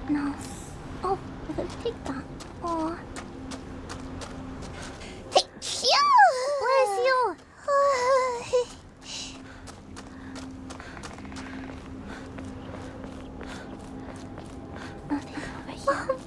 No. Oh, I could take that. Oh. Where's you? Nothing over here.